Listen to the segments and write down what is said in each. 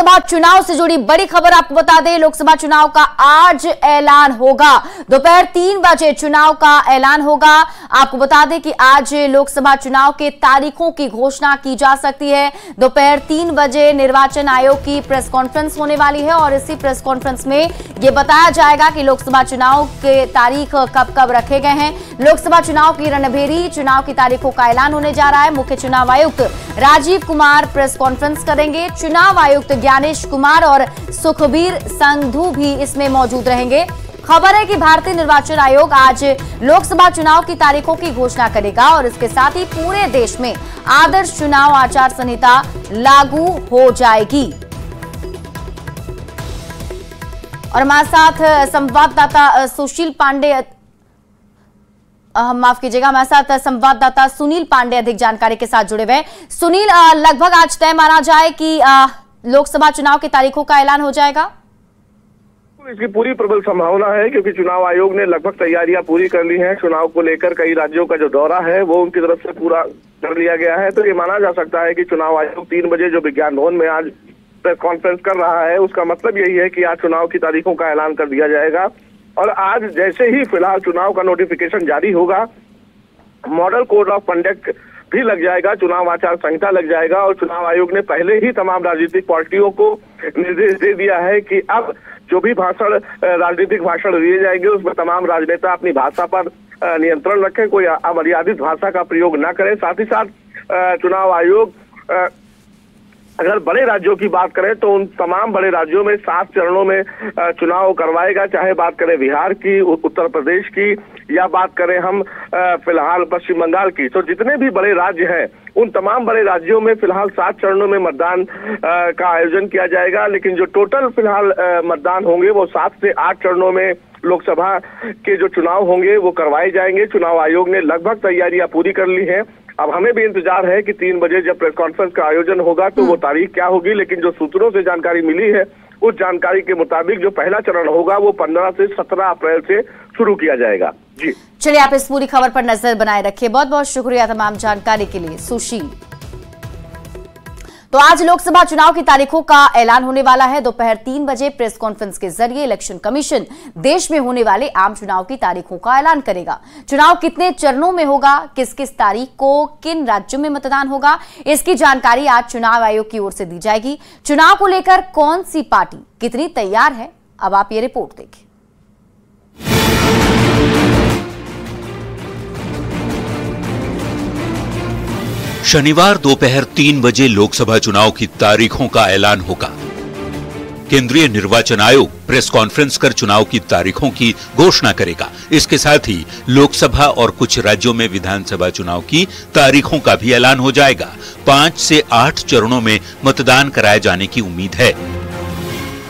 लोकसभा चुनाव से जुड़ी बड़ी खबर आपको बता दें, लोकसभा चुनाव का आज ऐलान होगा। दोपहर 3 बजे चुनाव का ऐलान होगा। आपको बता दें कि आज लोकसभा चुनाव के तारीखों की घोषणा की जा सकती है। दोपहर 3 बजे निर्वाचन आयोग की प्रेस कॉन्फ्रेंस होने वाली है और इसी प्रेस कॉन्फ्रेंस में यह बताया जाएगा कि लोकसभा चुनाव के तारीख कब कब रखे गए हैं। लोकसभा चुनाव की रणभेरी चुनाव की तारीखों का ऐलान होने जा रहा है। मुख्य चुनाव आयुक्त राजीव कुमार प्रेस कॉन्फ्रेंस करेंगे। चुनाव आयुक्त ज्ञानेश कुमार और सुखबीर संधू भी इसमें मौजूद रहेंगे। खबर है कि भारतीय निर्वाचन आयोग आज लोकसभा चुनाव की तारीखों की घोषणा करेगा और इसके साथ ही पूरे देश में आदर्श चुनाव आचार संहिता लागू हो जाएगी। और हमारे साथ संवाददाता सुशील पांडे, माफ कीजिएगा, हमारे साथ संवाददाता सुनील पांडे अधिक जानकारी के साथ जुड़े हुए हैं। सुनील, लगभग आज तय माना जाए कि लोकसभा चुनाव की तारीखों का ऐलान हो जाएगा? इसकी पूरी प्रबल संभावना है क्योंकि चुनाव आयोग ने लगभग तैयारियां पूरी कर ली हैं। चुनाव को लेकर कई राज्यों का जो दौरा है वो उनकी तरफ से पूरा कर लिया गया है। तो ये माना जा सकता है कि चुनाव आयोग 3 बजे जो विज्ञान भवन में आज प्रेस कॉन्फ्रेंस कर रहा है उसका मतलब यही है कि आज चुनाव की तारीखों का ऐलान कर दिया जाएगा। और आज जैसे ही फिलहाल चुनाव का नोटिफिकेशन जारी होगा, मॉडल कोड ऑफ कंडक्ट भी लग जाएगा, चुनाव आचार संहिता लग जाएगा और चुनाव आयोग ने पहले ही तमाम राजनीतिक पार्टियों को निर्देश दे दिया है कि अब जो भी भाषण राजनीतिक भाषण दिए जाएंगे उसमें तमाम राजनेता अपनी भाषा पर नियंत्रण रखें, कोई अमर्यादित भाषा का प्रयोग न करें। साथ ही साथ चुनाव आयोग अगर बड़े राज्यों की बात करें तो उन तमाम बड़े राज्यों में 7 चरणों में चुनाव करवाएगा, चाहे बात करें बिहार की, उत्तर प्रदेश की या बात करें हम फिलहाल पश्चिम बंगाल की। तो जितने भी बड़े राज्य हैं उन तमाम बड़े राज्यों में फिलहाल 7 चरणों में मतदान का आयोजन किया जाएगा। लेकिन जो टोटल फिलहाल मतदान होंगे वो 7 से 8 चरणों में लोकसभा के जो चुनाव होंगे वो करवाए जाएंगे। चुनाव आयोग ने लगभग तैयारियां पूरी कर ली हैं। अब हमें भी इंतजार है कि 3 बजे जब प्रेस कॉन्फ्रेंस का आयोजन होगा तो वो तारीख क्या होगी, लेकिन जो सूत्रों से जानकारी मिली है उस जानकारी के मुताबिक जो पहला चरण होगा वो 15 से 17 अप्रैल से शुरू किया जाएगा। जी चलिए, आप इस पूरी खबर पर नजर बनाए रखिए। बहुत बहुत शुक्रिया तमाम जानकारी के लिए सुशील। तो आज लोकसभा चुनाव की तारीखों का ऐलान होने वाला है। दोपहर 3 बजे प्रेस कॉन्फ्रेंस के जरिए इलेक्शन कमीशन देश में होने वाले आम चुनाव की तारीखों का ऐलान करेगा। चुनाव कितने चरणों में होगा, किस किस तारीख को किन राज्यों में मतदान होगा, इसकी जानकारी आज चुनाव आयोग की ओर से दी जाएगी। चुनाव को लेकर कौन सी पार्टी कितनी तैयार है, अब आप ये रिपोर्ट देखिए। शनिवार दोपहर 3 बजे लोकसभा चुनाव की तारीखों का ऐलान होगा। केंद्रीय निर्वाचन आयोग प्रेस कॉन्फ्रेंस कर चुनाव की तारीखों की घोषणा करेगा। इसके साथ ही लोकसभा और कुछ राज्यों में विधानसभा चुनाव की तारीखों का भी ऐलान हो जाएगा। 5 से 8 चरणों में मतदान कराए जाने की उम्मीद है।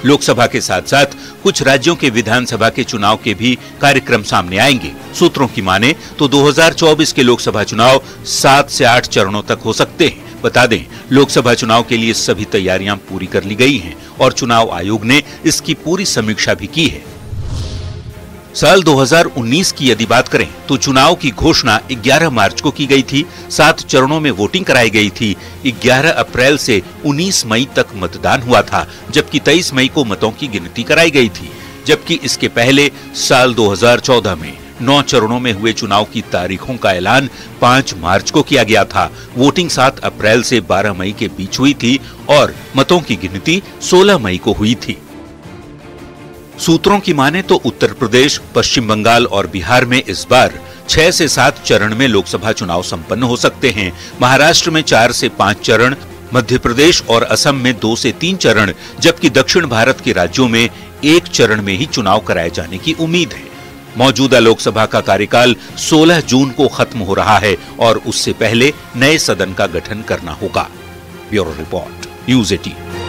लोकसभा के साथ साथ कुछ राज्यों के विधानसभा के चुनाव के भी कार्यक्रम सामने आएंगे। सूत्रों की माने तो 2024 के लोकसभा चुनाव 7 से 8 चरणों तक हो सकते हैं। बता दें, लोकसभा चुनाव के लिए सभी तैयारियां पूरी कर ली गई हैं और चुनाव आयोग ने इसकी पूरी समीक्षा भी की है। साल 2019 की यदि बात करें तो चुनाव की घोषणा 11 मार्च को की गई थी। 7 चरणों में वोटिंग कराई गई थी। 11 अप्रैल से 19 मई तक मतदान हुआ था, जबकि 23 मई को मतों की गिनती कराई गई थी। जबकि इसके पहले साल 2014 में 9 चरणों में हुए चुनाव की तारीखों का ऐलान 5 मार्च को किया गया था। वोटिंग 7 अप्रैल से 12 मई के बीच हुई थी और मतों की गिनती 16 मई को हुई थी। सूत्रों की माने तो उत्तर प्रदेश, पश्चिम बंगाल और बिहार में इस बार 6 से 7 चरण में लोकसभा चुनाव संपन्न हो सकते हैं। महाराष्ट्र में 4 से 5 चरण, मध्य प्रदेश और असम में 2 से 3 चरण, जबकि दक्षिण भारत के राज्यों में 1 चरण में ही चुनाव कराए जाने की उम्मीद है। मौजूदा लोकसभा का कार्यकाल 16 जून को खत्म हो रहा है और उससे पहले नए सदन का गठन करना होगा। Bureau report, news 18।